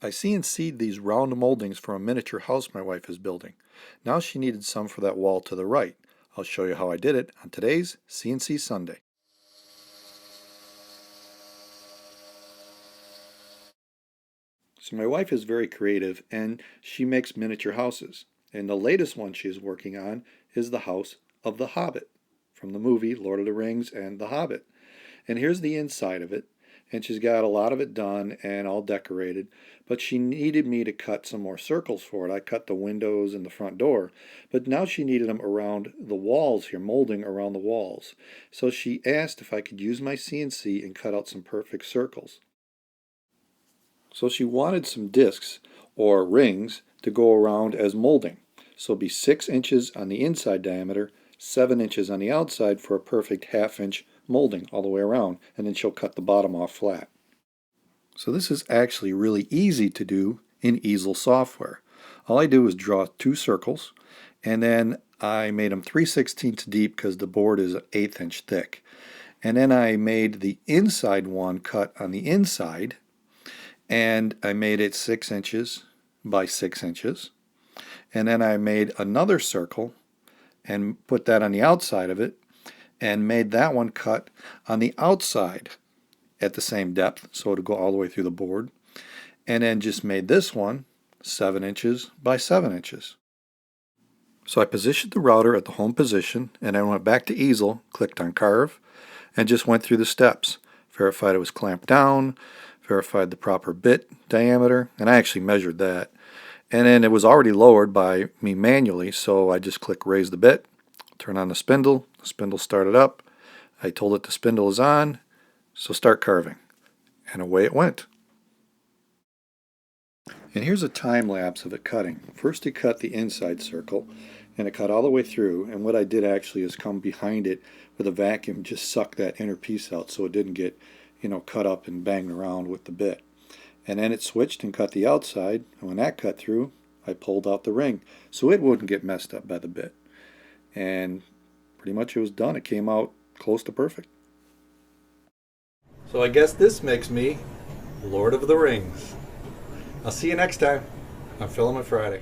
I CNC'd these round moldings for a miniature house my wife is building. Now she needed some for that wall to the right. I'll show you how I did it on today's CNC Sunday. So my wife is very creative and she makes miniature houses. And the latest one she's working on is the house of the Hobbit from the movie Lord of the Rings and the Hobbit. And here's the inside of it. And she's got a lot of it done and all decorated, but she needed me to cut some more circles for it. I cut the windows and the front door, but now she needed them around the walls here, molding around the walls. So she asked if I could use my CNC and cut out some perfect circles. So she wanted some discs or rings to go around as molding. So it'd be 6 inches on the inside diameter, 7 inches on the outside for a perfect 1/2 inch molding all the way around, and then she'll cut the bottom off flat. So this is actually really easy to do in Easel software. All I do is draw 2 circles, and then I made them 3/16 deep because the board is 1/8 inch thick. And then I made the inside one cut on the inside, and I made it 6 inches by 6 inches. And then I made another circle and put that on the outside of it, and made that one cut on the outside at the same depth, so it'll go all the way through the board. And then just made this one 7 inches by 7 inches. So I positioned the router at the home position, and I went back to Easel, clicked on Carve, and just went through the steps. Verified it was clamped down, verified the proper bit diameter, and I actually measured that. And then it was already lowered by me manually, so I just click raise the bit, turn on the spindle started up. I told it the spindle is on, so start carving. And away it went. And here's a time lapse of it cutting. First it cut the inside circle, and it cut all the way through, and what I did actually is come behind it with a vacuum, just suck that inner piece out so it didn't get, cut up and banged around with the bit. And then it switched and cut the outside, and when that cut through, I pulled out the ring so it wouldn't get messed up by the bit. And pretty much it was done. It came out close to perfect. So I guess this makes me Lord of the Rings. I'll see you next time on Filament Friday.